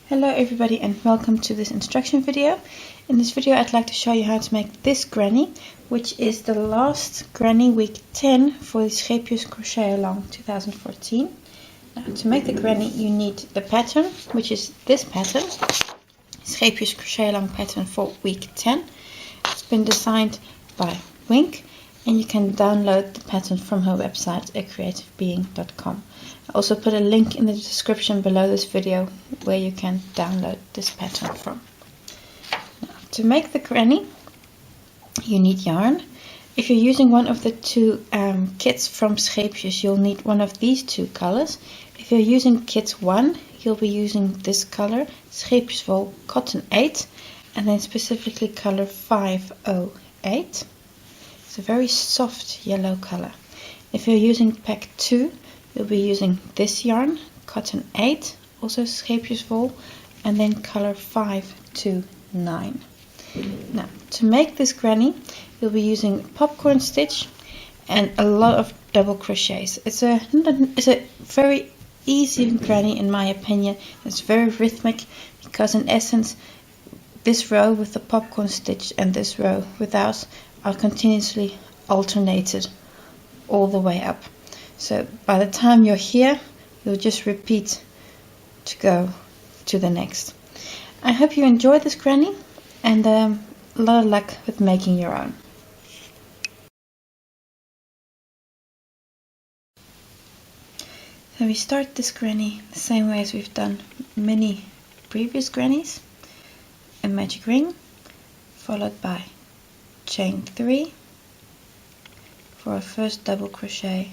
Hello everybody and welcome to this instruction video. In this video I'd like to show you how to make this granny, which is the last granny week 10 for the Scheepjes Crochet ALong 2014. Now, to make the granny you need the pattern, which is this pattern, Scheepjes Crochet ALong pattern for week 10. It's been designed by Wink and you can download the pattern from her website acreativebeing.com. I also put a link in the description below this video where you can download this pattern from. Now, to make the granny you need yarn. If you're using one of the two kits from Scheepjes, you'll need one of these two colors. If you're using kit 1, you'll be using this color, Scheepjes Wool Cotton 8, and then specifically color 508. It's a very soft yellow color. If you're using pack 2, you'll be using this yarn, Cotton 8, also Scheepjes Wool, and then color 529. Now, to make this granny, you'll be using popcorn stitch and a lot of double crochets. It's a very easy granny in my opinion. It's very rhythmic because in essence this row with the popcorn stitch and this row without are continuously alternated all the way up. So by the time you're here, you'll just repeat to go to the next. I hope you enjoyed this granny and a lot of luck with making your own. So we start this granny the same way as we've done many previous grannies. A magic ring followed by chain 3 for a first double crochet,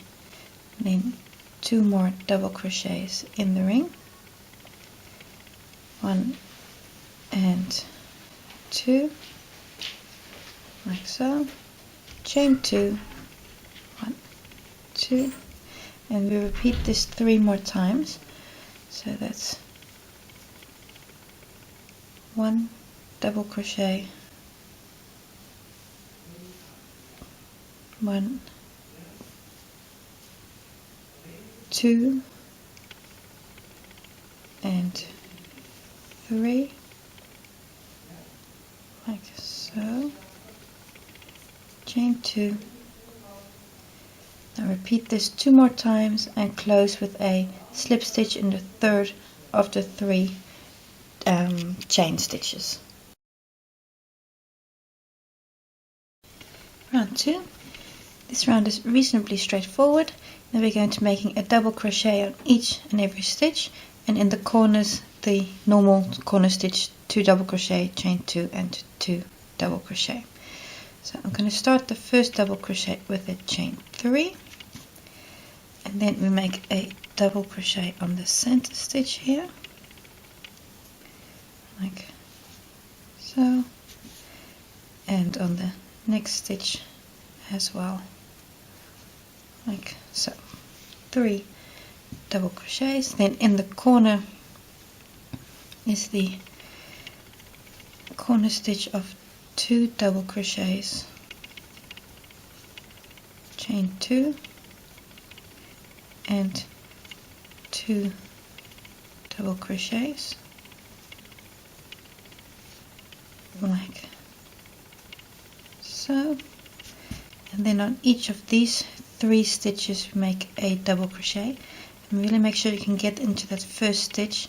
then 2 more double crochets in the ring, 1 and 2 like so, chain 2, 1, 2, and we repeat this 3 more times. So that's 1 double crochet, 1, 2 and 3 like so, chain 2. Now repeat this 2 more times and close with a slip stitch in the third of the 3 chain stitches. Round 2. This round is reasonably straightforward. Then we're going to making a double crochet on each and every stitch, and in the corners the normal corner stitch, 2 double crochet, chain 2 and 2 double crochet. So I'm going to start the first double crochet with a chain 3, and then we make a double crochet on the center stitch here like so, and on the next stitch as well like so. 3 double crochets. Then in the corner is the corner stitch of 2 double crochets, chain 2 and 2 double crochets like so, and then on each of these 3 stitches we make a double crochet, and really make sure you can get into that first stitch.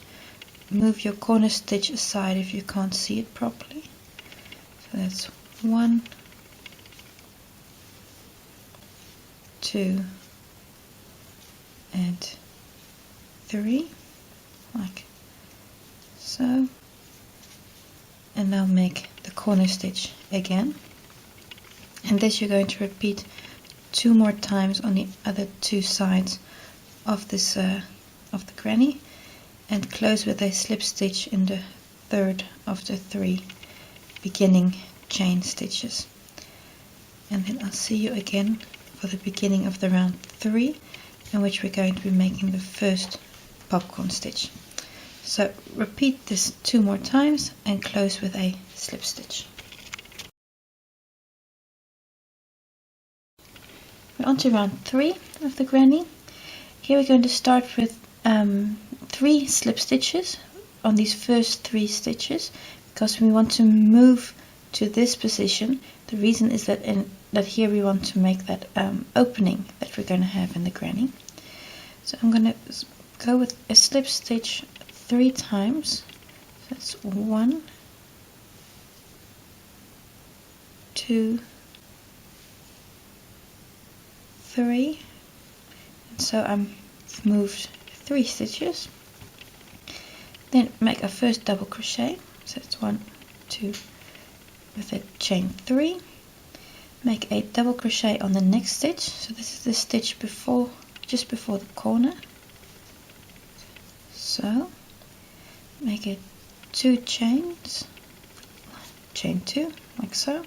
Move your corner stitch aside if you can't see it properly. So that's 1, 2 and 3 like so, and now make the corner stitch again, and this you're going to repeat 2 more times on the other 2 sides of this of the granny, and close with a slip stitch in the third of the 3 beginning chain stitches. And then I'll see you again for the beginning of the round 3, in which we're going to be making the first popcorn stitch. So repeat this 2 more times and close with a slip stitch. We're on to round 3 of the granny. Here we're going to start with 3 slip stitches on these first 3 stitches because we want to move to this position. The reason is that here we want to make that opening that we're going to have in the granny. So I'm going to go with a slip stitch 3 times. So that's 1, 2, 3, and so I've moved 3 stitches. Then make a first double crochet, so it's 1, 2, with a chain 3. Make a double crochet on the next stitch, so this is the stitch before, just before the corner. So make it 2 chains, chain 2, like so.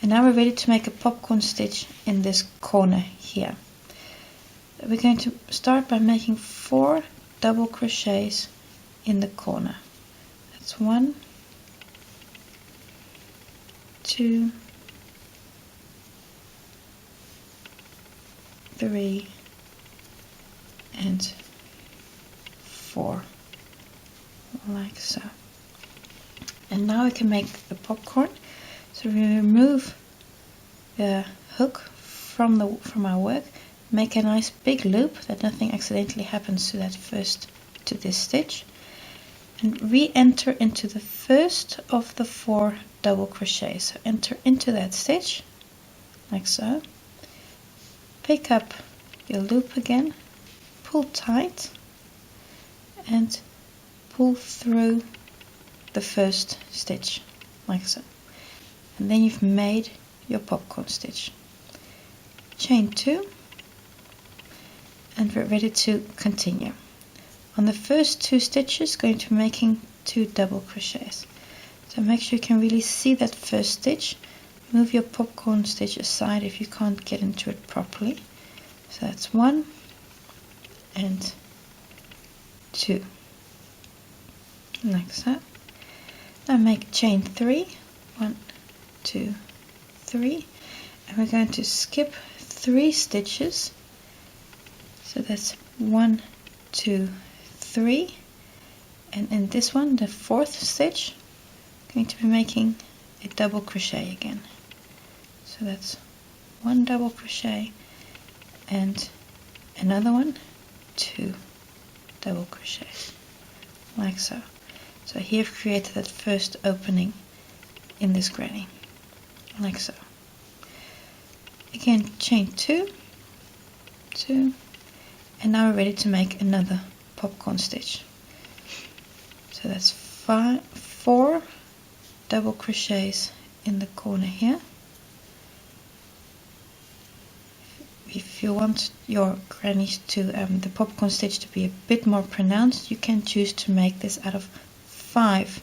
And now we're ready to make a popcorn stitch in this corner here. We're going to start by making 4 double crochets in the corner. That's 1, 2, 3, and 4, like so. And now we can make the popcorn. So we remove the hook from our work, make a nice big loop that nothing accidentally happens to this stitch, and re-enter into the first of the 4 double crochets. So enter into that stitch, like so. Pick up your loop again, pull tight, and pull through the first stitch, like so. And then you've made your popcorn stitch. Chain 2, and we're ready to continue. On the first 2 stitches, going to be making 2 double crochets. So make sure you can really see that first stitch. Move your popcorn stitch aside if you can't get into it properly. So that's 1 and 2, like so. Now make chain 3, 1, 2, 3, and we're going to skip 3 stitches. So that's 1, 2, 3, and in this one, the 4th stitch, I'm going to be making a double crochet again. So that's 1 double crochet and another one, 2 double crochets, like so. So here I've created that first opening in this granny, like so. Again, chain 2, 2, and now we're ready to make another popcorn stitch. So that's 4 double crochets in the corner here. If you want your grannies to the popcorn stitch to be a bit more pronounced, you can choose to make this out of 5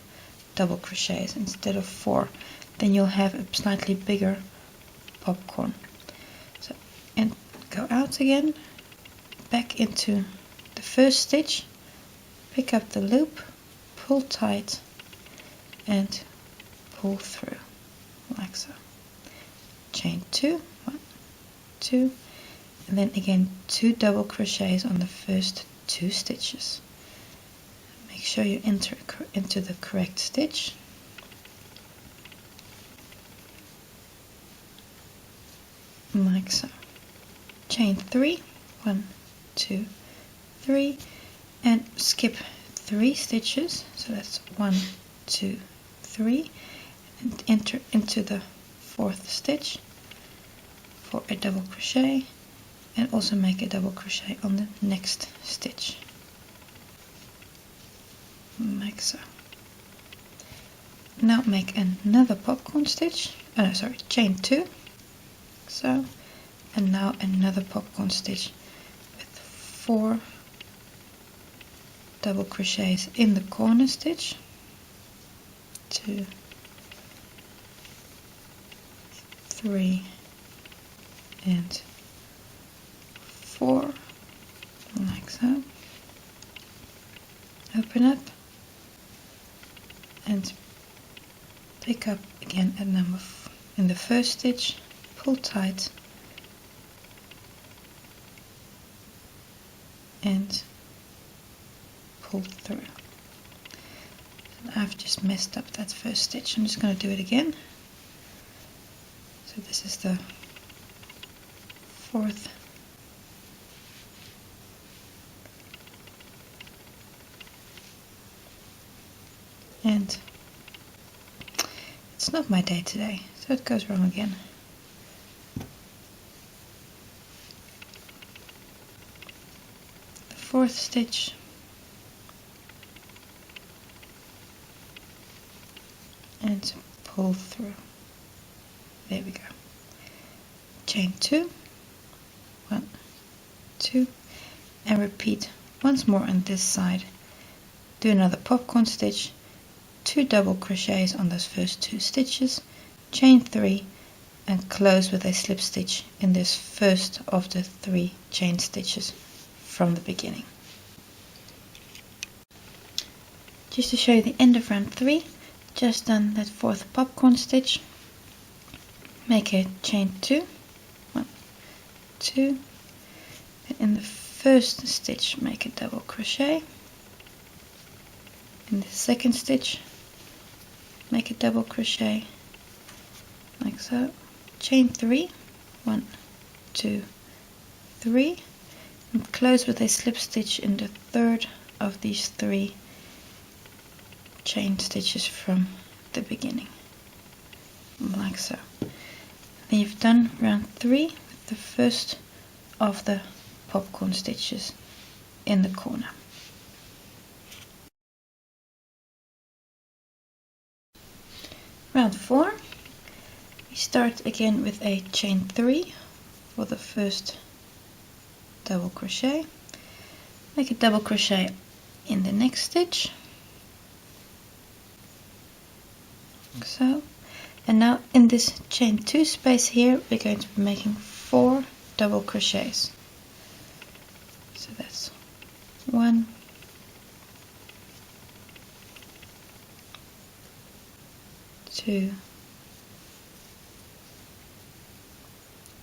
double crochets instead of 4. Then you'll have a slightly bigger popcorn. So, and go out again, back into the first stitch, pick up the loop, pull tight, and pull through, like so. Chain 2, 1, 2, and then again 2 double crochets on the first 2 stitches. Make sure you enter into the correct stitch. Like so. Chain 3, 1, 2, 3, and skip 3 stitches. So that's 1, 2, 3, and enter into the 4th stitch for a double crochet, and also make a double crochet on the next stitch, like so. Now make another popcorn stitch, chain 2, so, and now another popcorn stitch with 4 double crochets in the corner stitch, 2, 3, and 4, like so. Open up and pick up again at number in the first stitch, pull tight, and pull through. I've just messed up that first stitch. I'm just going to do it again. So this is the fourth and it's not my day today, so it goes wrong again. The fourth stitch, and pull through. There we go. Chain 2, 1, 2, and repeat once more on this side. Do another popcorn stitch, 2 double crochets on those first 2 stitches, chain 3, and close with a slip stitch in this first of the 3 chain stitches from the beginning. Just to show you the end of round 3, just done that fourth popcorn stitch, make a chain 2, 1, 2, and in the first stitch make a double crochet, in the second stitch make a double crochet like so, chain 3, 1, 2, 3, and close with a slip stitch in the third of these 3 chain stitches from the beginning, like so. Then you've done round 3 with the first of the popcorn stitches in the corner. Round 4, we start again with a chain 3 for the first double crochet, make a double crochet in the next stitch, like so, and now in this chain 2 space here we're going to be making 4 double crochets. So that's 1, 2,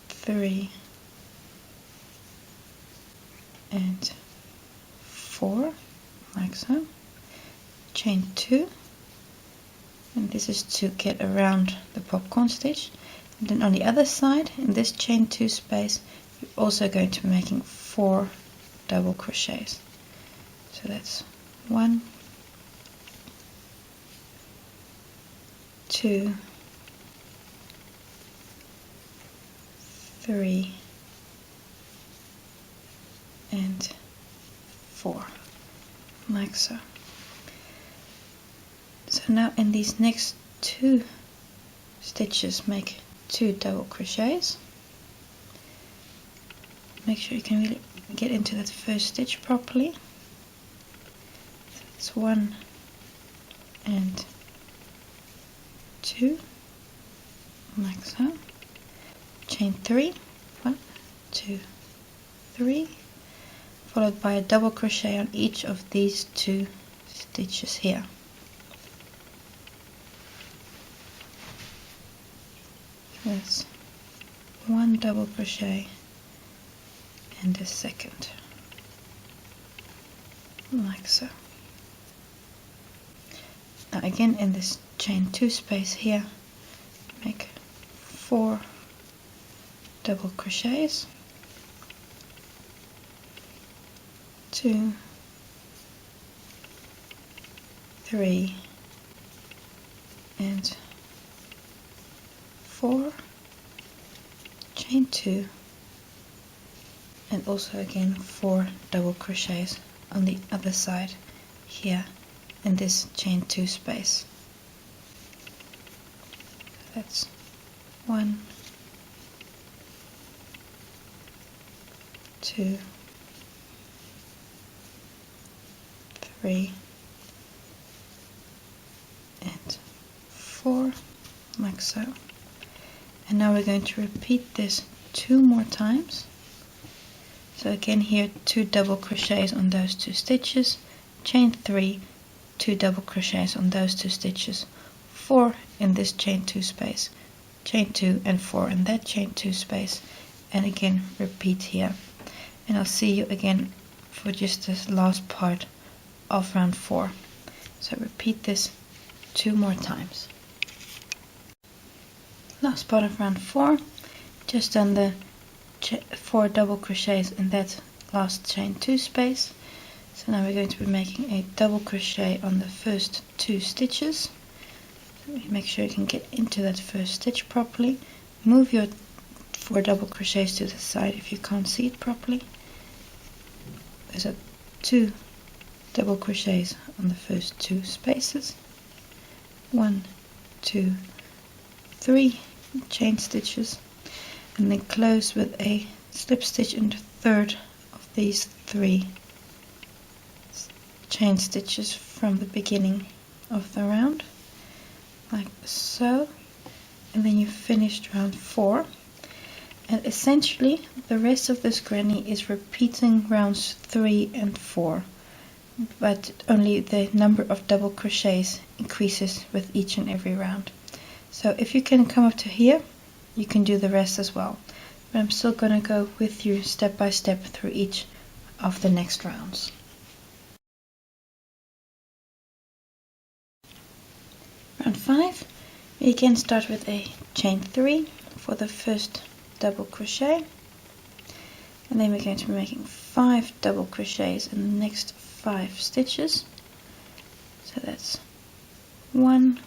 3, and 4, like so, chain 2, and this is to get around the popcorn stitch, and then on the other side in this chain 2 space you're also going to be making 4 double crochets. So that's 1, 2, 3, and 4, like so. So now in these next 2 stitches make 2 double crochets. Make sure you can really get into that first stitch properly. So it's 1 and 2, like so. Chain 3, 1, 2, 3, followed by a double crochet on each of these 2 stitches here. That's 1 double crochet and a second, like so. Now again in this chain 2 space here make 4 double crochets, 2, 3, and 4, chain 2, and also again 4 double crochets on the other side here in this chain 2 space. That's 1, 2, 3, and 4, like so. And now we're going to repeat this 2 more times. So again here 2 double crochets on those 2 stitches, chain 3, 2 double crochets on those 2 stitches, 4 in this chain 2 space, chain 2 and 4 in that chain 2 space, and again repeat here. And I'll see you again for just this last part of round 4. So repeat this 2 more times. Last part of round 4, just done the 4 double crochets in that last chain 2 space. So now we're going to be making a double crochet on the first 2 stitches. So make sure you can get into that first stitch properly. Move your 4 double crochets to the side if you can't see it properly. There's 2 double crochets on the first 2 spaces. 1, 2, 3 chain stitches, and then close with a slip stitch in the third of these 3 chain stitches from the beginning of the round, like so, and then you've finished round 4. And essentially the rest of this granny is repeating rounds 3 and 4, but only the number of double crochets increases with each and every round. So if you can come up to here, you can do the rest as well. But I'm still going to go with you step by step through each of the next rounds. Round 5, we again start with a chain 3 for the first double crochet. And then we're going to be making 5 double crochets in the next 5 stitches. So that's 1,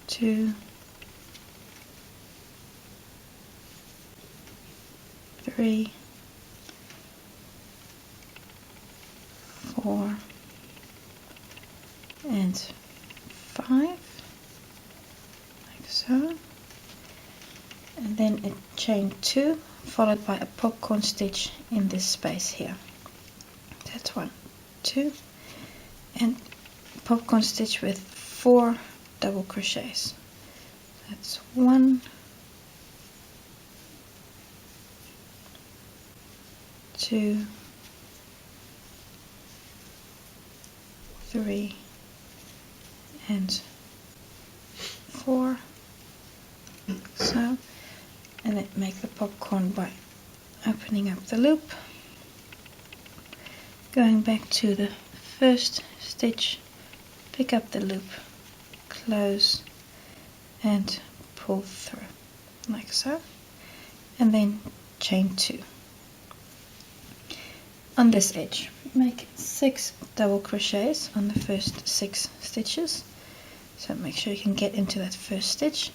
2, 3, 4, and 5, like so, and then a chain 2 followed by a popcorn stitch in this space here. That's 1, 2, and popcorn stitch with 4 double crochets. That's 1, 2, 3, and 4, so, and then make the popcorn by opening up the loop, going back to the first stitch, pick up the loop, close and pull through like so, and then chain 2. On this edge make 6 double crochets on the first 6 stitches, so make sure you can get into that first stitch.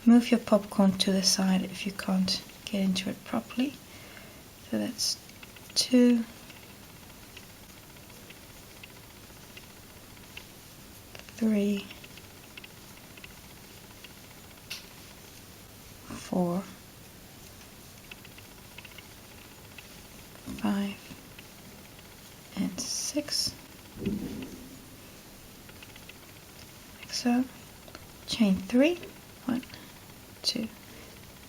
Move your popcorn to the side if you can't get into it properly. So that's 2, 3, 4, 5, and 6, like so. Chain 3, 1, 2,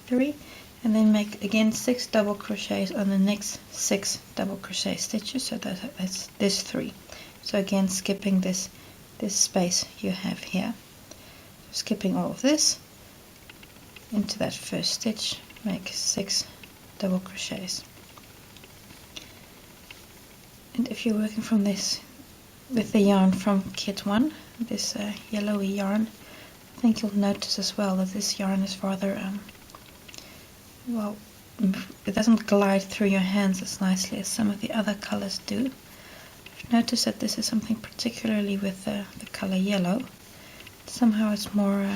3, and then make again 6 double crochets on the next 6 double crochet stitches. So that's this 3. So again, skipping this space you have here, skipping all of this into that first stitch, make 6 double crochets. And if you're working from this with the yarn from kit 1, this yellowy yarn, I think you'll notice as well that this yarn is rather well, it doesn't glide through your hands as nicely as some of the other colors do. I've noticed that this is something particularly with the color yellow. Somehow it's more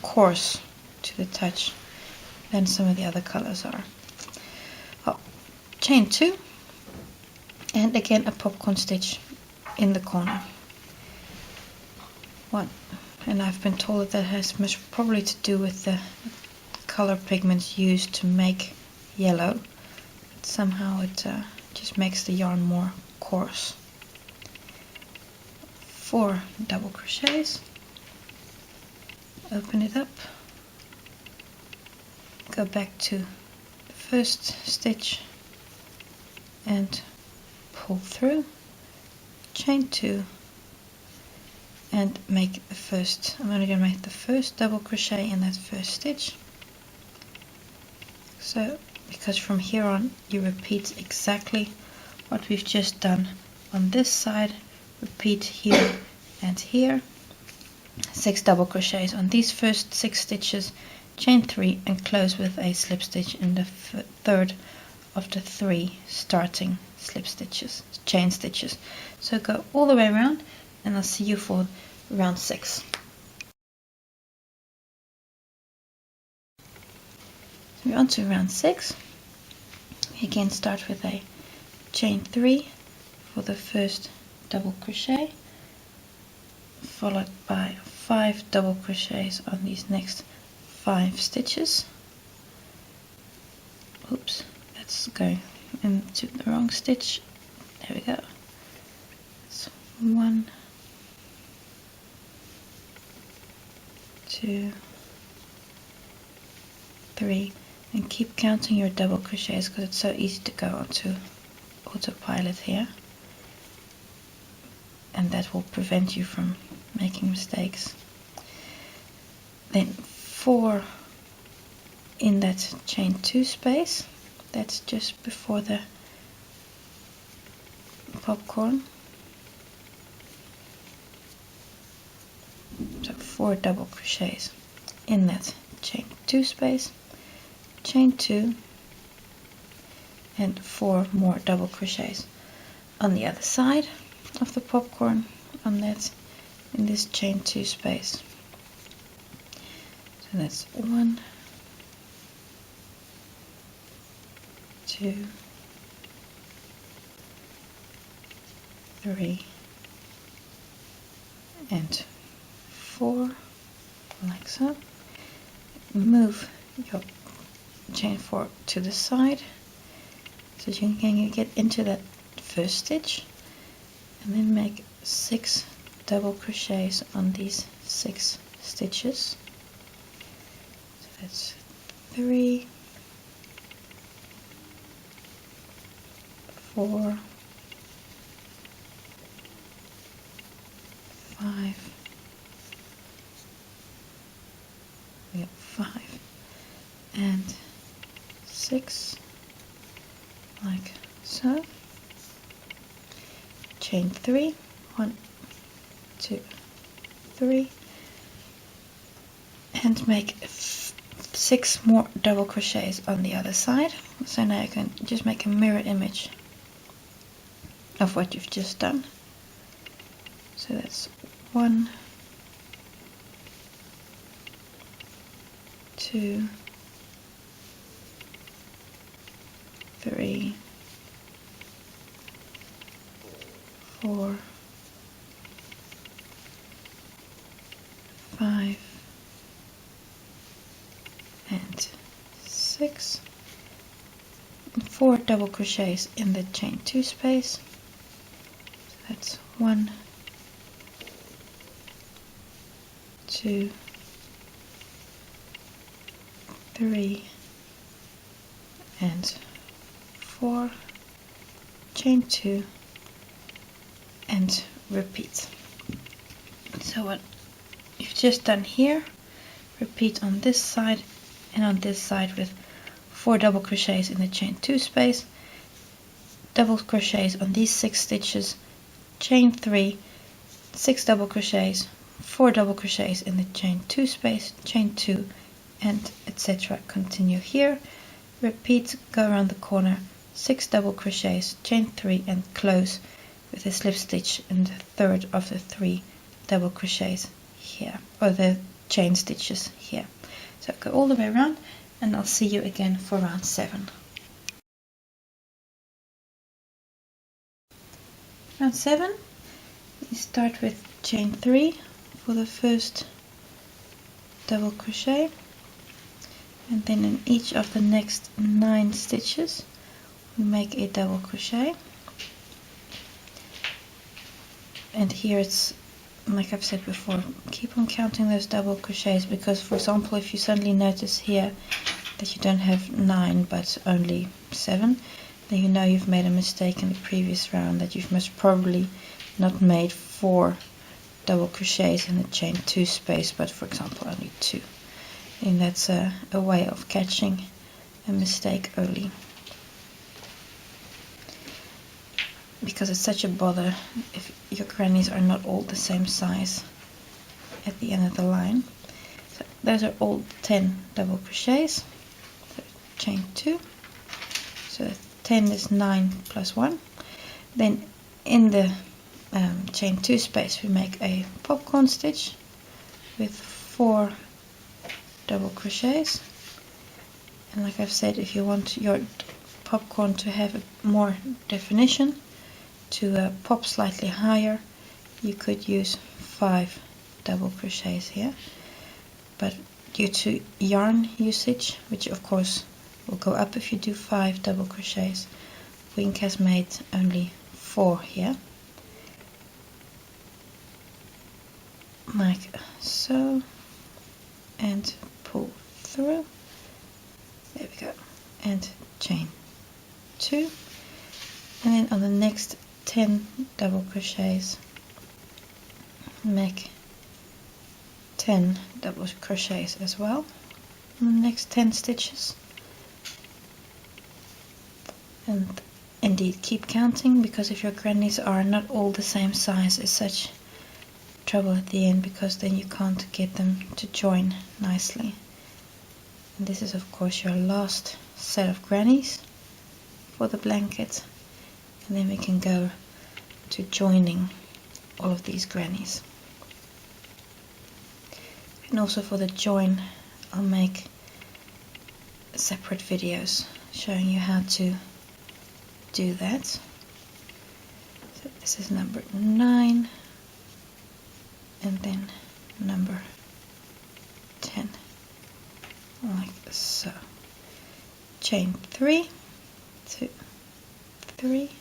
coarse to the touch than some of the other colors are. Oh, chain 2, and again a popcorn stitch in the corner. 1, and I've been told that that has much probably to do with the color pigments used to make yellow. But somehow it just makes the yarn more coarse. 4 double crochets, open it up, go back to the first stitch and pull through, chain 2, and make the first, I'm only going to make the first double crochet in that first stitch. So because from here on you repeat exactly what we've just done on this side. Repeat here and here, 6 double crochets on these first 6 stitches, chain 3 and close with a slip stitch in the third of the 3 starting slip stitches, chain stitches. So go all the way around and I'll see you for round 6. So we're on to round 6. We again start with a chain 3 for the first double crochet, followed by 5 double crochets on these next 5 stitches. Oops, that's going into the wrong stitch. There we go. That's 1, 2, 3, and keep counting your double crochets because it's so easy to go onto autopilot here, and that will prevent you from making mistakes. Then 4 in that chain 2 space, that's just before the popcorn. So 4 double crochets in that chain 2 space, chain 2, and 4 more double crochets on the other side of the popcorn on that in this chain 2 space. So that's 1, 2, 3, and 4, like so. Move your chain 4 to the side so you can get into that first stitch, and then make 6 double crochets on these 6 stitches. So that's 3, 4, 5, we have 5 and 6, like so. Chain 3, 1, 2, 3, and make 6 more double crochets on the other side. So now you can just make a mirror image of what you've just done. So that's 1, 2, 3, 4, 5, and 6, and 4 double crochets in the chain 2 space. So that's 1, 2, 3, and 4, chain 2, and repeat. So what you've just done here, repeat on this side and on this side with 4 double crochets in the chain 2 space, double crochets on these 6 stitches, chain 3, 6 double crochets, 4 double crochets in the chain 2 space, chain 2, and etc. Continue here. Repeat, go around the corner, 6 double crochets, chain 3, and close with a slip stitch in the third of the 3 double crochets here, or the chain stitches here. So go all the way around and I'll see you again for round 7. Round 7, you start with chain 3 for the first double crochet, and then in each of the next 9 stitches we make a double crochet. And here it's, like I've said before, keep on counting those double crochets, because for example if you suddenly notice here that you don't have 9 but only 7, then you know you've made a mistake in the previous round, that you've most probably not made 4 double crochets in the chain 2 space, but for example only 2. And that's a way of catching a mistake early, because it's such a bother if your grannies are not all the same size at the end of the line. So those are all 10 double crochets. So chain 2, so 10 is 9 plus 1. Then in the chain 2 space we make a popcorn stitch with 4 double crochets. And like I've said, if you want your popcorn to have more definition, to pop slightly higher, you could use 5 double crochets here. But due to yarn usage, which of course will go up if you do 5 double crochets, Wink has made only 4 here, like so, and pull through. There we go, and chain 2, and then on the next 10 double crochets make 10 double crochets as well on the next 10 stitches. And indeed keep counting, because if your grannies are not all the same size, it's such trouble at the end, because then you can't get them to join nicely. And this is of course your last set of grannies for the blanket, and then we can go to joining all of these grannies. And also for the join, I'll make separate videos showing you how to do that. So this is number 9, and then number 10, like so. Chain 3, 2, 3,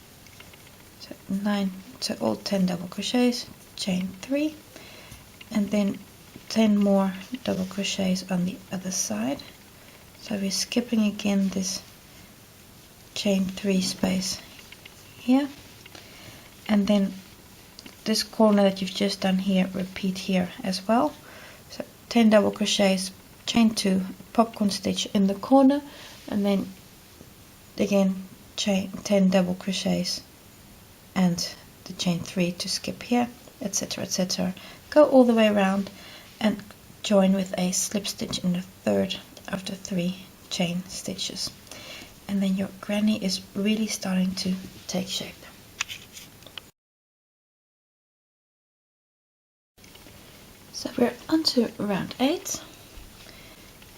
so 9, so all 10 double crochets, chain 3, and then 10 more double crochets on the other side. So we're skipping again this chain 3 space here, and then this corner that you've just done here, repeat here as well. So 10 double crochets, chain 2, popcorn stitch in the corner, and then again chain 10 double crochets and the chain 3 to skip here, etc, etc. Go all the way around and join with a slip stitch in the third after 3 chain stitches, and then your granny is really starting to take shape. So we're on to round 8.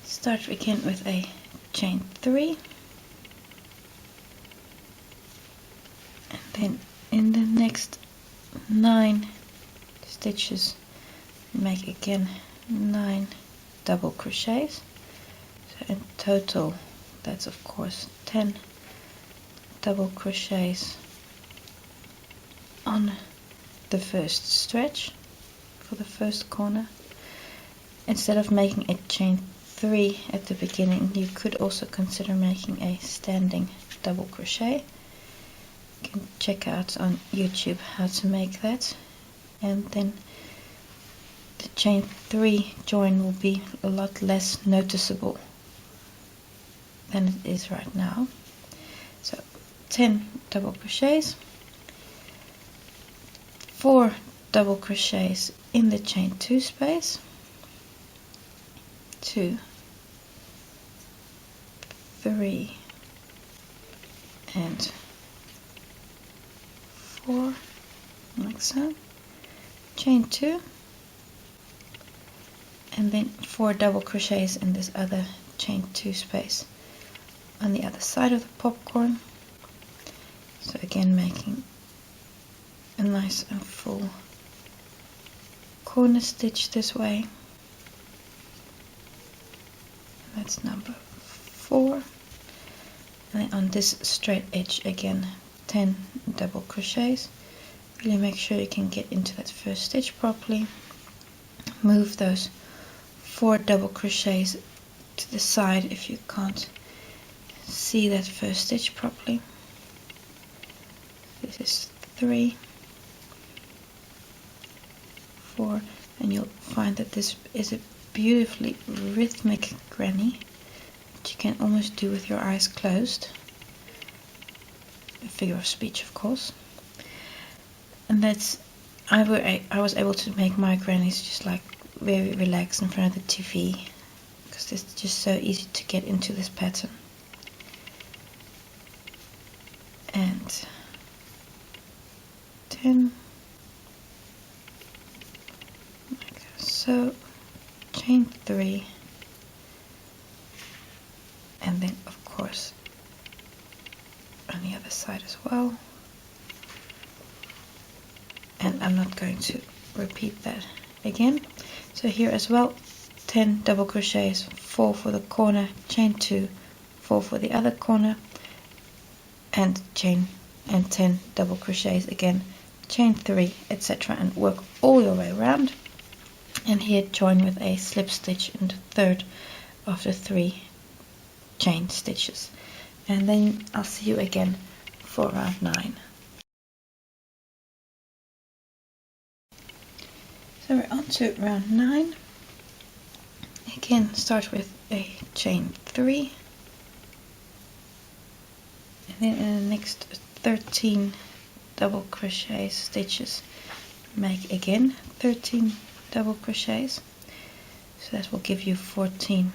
Start again with a chain 3, and then in the next 9 stitches make again 9 double crochets. So in total that's of course 10 double crochets on the first stretch for the first corner. Instead of making a chain 3 at the beginning, you could also consider making a standing double crochet. You can check out on YouTube how to make that, and then the chain 3 join will be a lot less noticeable than it is right now. So 10 double crochets, 4 double crochets in the chain 2 space, 2, 3, and 4, like so, chain 2, and then 4 double crochets in this other chain 2 space on the other side of the popcorn. So again making a nice and full corner stitch this way. That's number 4, and then on this straight edge again 10 double crochets. Really make sure you can get into that first stitch properly. Move those 4 double crochets to the side if you can't see that first stitch properly. This is 3, 4, and you'll find that this is a beautifully rhythmic granny. which you can almost do with your eyes closed. A figure of speech, of course. And that's, I was able to make my grannies just like very relaxed in front of the TV, because it's just so easy to get into this pattern. And 10, like so, chain 3, and then of course on the other side as well. And I'm not going to repeat that again. So here as well, 10 double crochets, 4 for the corner, chain 2, 4 for the other corner, and chain, and 10 double crochets again, chain 3, etc., and work all your way around. And here join with a slip stitch in the third of the 3 chain stitches. And then I'll see you again for round 9. So we're on to round 9. Again, start with a chain 3, and then in the next 13 double crochet stitches, make again 13 double crochets. So that will give you 14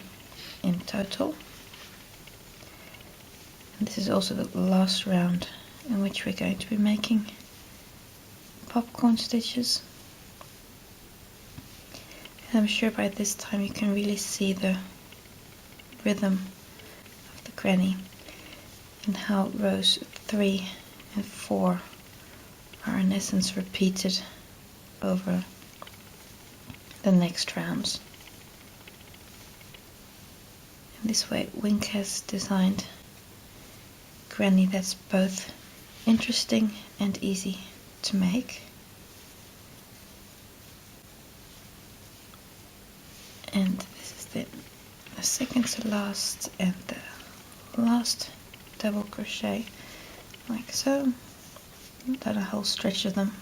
in total. And this is also the last round in which we're going to be making popcorn stitches. I'm sure by this time you can really see the rhythm of the granny and how rows 3 and 4 are in essence repeated over the next rounds. In this way, Wink has designed a granny that's both interesting and easy to make. And this is the second to last and the last double crochet, like so. Done a whole stretch of them.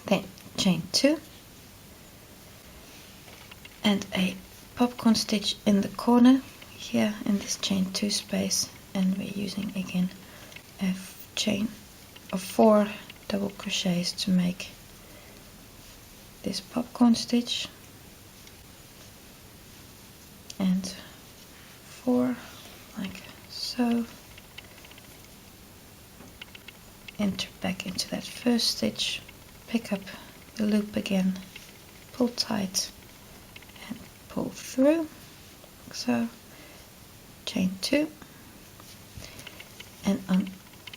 Then chain 2 and a popcorn stitch in the corner here in this chain 2 space, and we're using again a chain of 4 double crochets to make this popcorn stitch. And 4, like so. Enter back into that first stitch, pick up the loop again, pull tight and pull through, like so. Chain 2, and on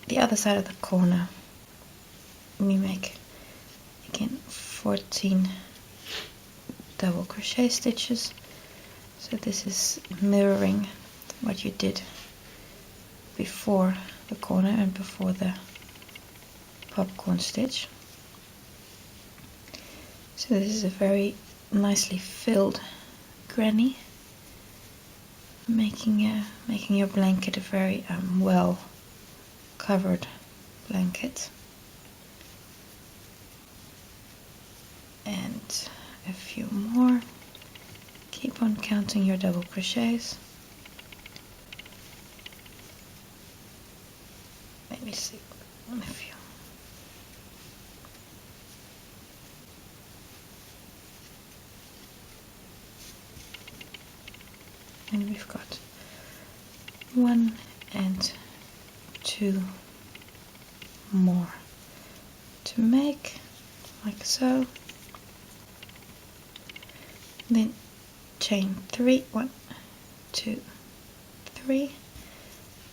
the other side of the corner we make again 14 double crochet stitches. So this is mirroring what you did before the corner and before the popcorn stitch. So this is a very nicely filled granny, making your blanket a very well covered blanket. And a few more. Keep on counting your double crochets. Let me see, a few. And we've got 1 and 2 more to make, like so. Then chain 3, 1, 2, 3,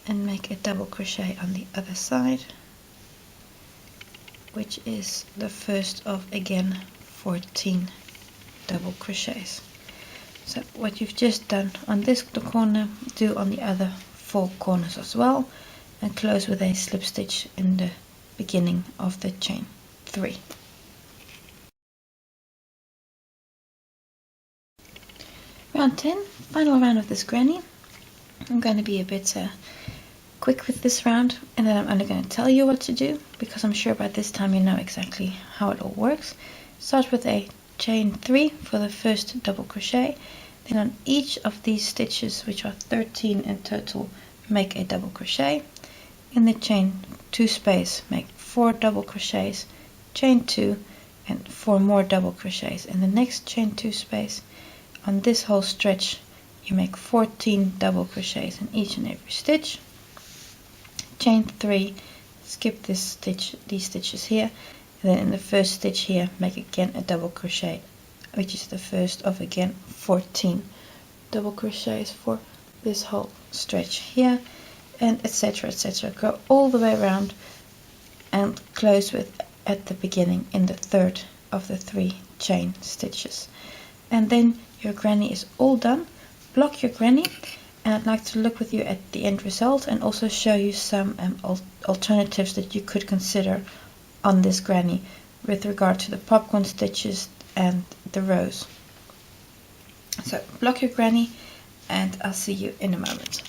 and make a double crochet on the other side, which is the first of again 14 double crochets. So what you've just done on this corner, do on the other 4 corners as well, and close with a slip stitch in the beginning of the chain 3. Round 10, final round of this granny. I'm going to be a bit quick with this round, and then I'm only going to tell you what to do, because I'm sure by this time you know exactly how it all works. Start with a chain 3 for the first double crochet, Then on each of these stitches, which are 13 in total, make a double crochet. In the chain 2 space, make 4 double crochets, chain 2, and 4 more double crochets. In the next chain 2 space, on this whole stretch, you make 14 double crochets in each and every stitch. Chain 3, skip this stitch, these stitches here, and then in the first stitch here, make again a double crochet, which is the first of again 14 double crochets for this whole stretch here, and etc, etc. Go all the way around and close with at the beginning in the third of the 3 chain stitches. And then your granny is all done. Block your granny, and I'd like to look with you at the end result and also show you some alternatives that you could consider on this granny with regard to the popcorn stitches and the rows. So block your granny, and I'll see you in a moment.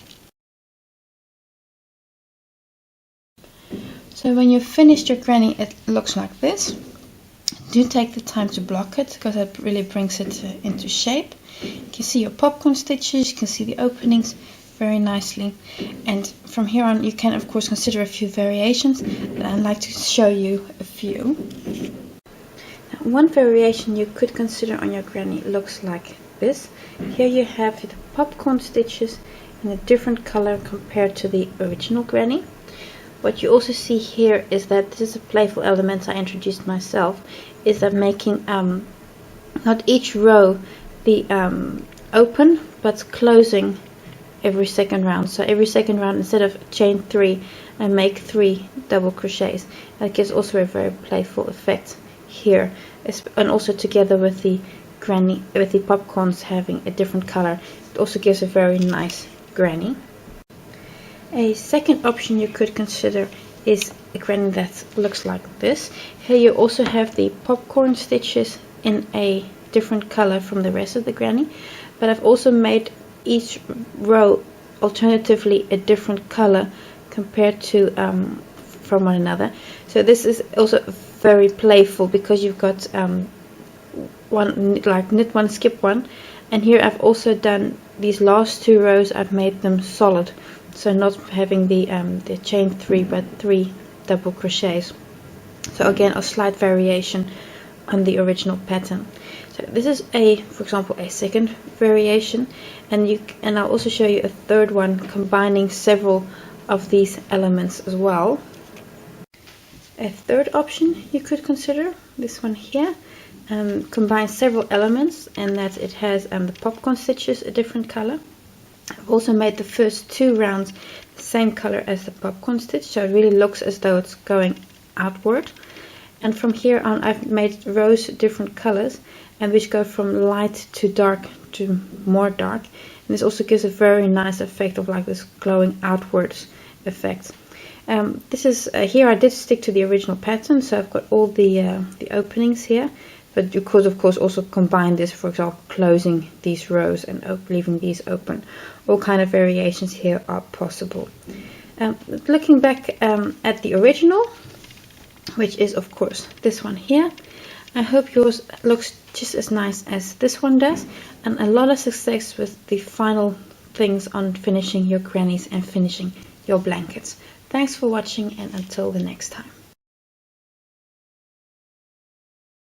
So when you've finished your granny, it looks like this. Do take the time to block it, because it really brings it into shape. You can see your popcorn stitches, you can see the openings very nicely, and from here on you can of course consider a few variations, and I'd like to show you a few. Now, one variation you could consider on your granny looks like this. Here you have the popcorn stitches in a different color compared to the original granny. What you also see here is that this is a playful element I introduced myself, is that making not each row be open, but closing every second round. So every second round, instead of chain 3, I make 3 double crochets. That gives also a very playful effect here, and also together with the granny, with the popcorns having a different color, it also gives a very nice granny. A second option you could consider is a granny that looks like this. Here you also have the popcorn stitches in a different color from the rest of the granny, but I've also made each row alternatively a different color compared to from one another. So this is also very playful, because you've got one like knit one, skip one, and here I've also done these last 2 rows, I've made them solid, so not having the chain 3 but 3 double crochets. So again, a slight variation on the original pattern. So this is for example, a second variation, and I'll also show you a third one combining several of these elements as well. A third option you could consider, this one here, combines several elements, and that it has the popcorn stitches a different color. I've also made the first 2 rounds the same color as the popcorn stitch, so it really looks as though it's going outward. And from here on I've made rows different colors, and which go from light to dark to more dark, and this also gives a very nice effect of like this glowing outwards effect. This is here I did stick to the original pattern, so I've got all the openings here, but you could of course also combine this, for example closing these rows and leaving these open. All kind of variations here are possible. Looking back at the original, which is of course this one here, I hope yours looks just as nice as this one does, and a lot of success with the final things on finishing your grannies and finishing your blankets. Thanks for watching, and until the next time.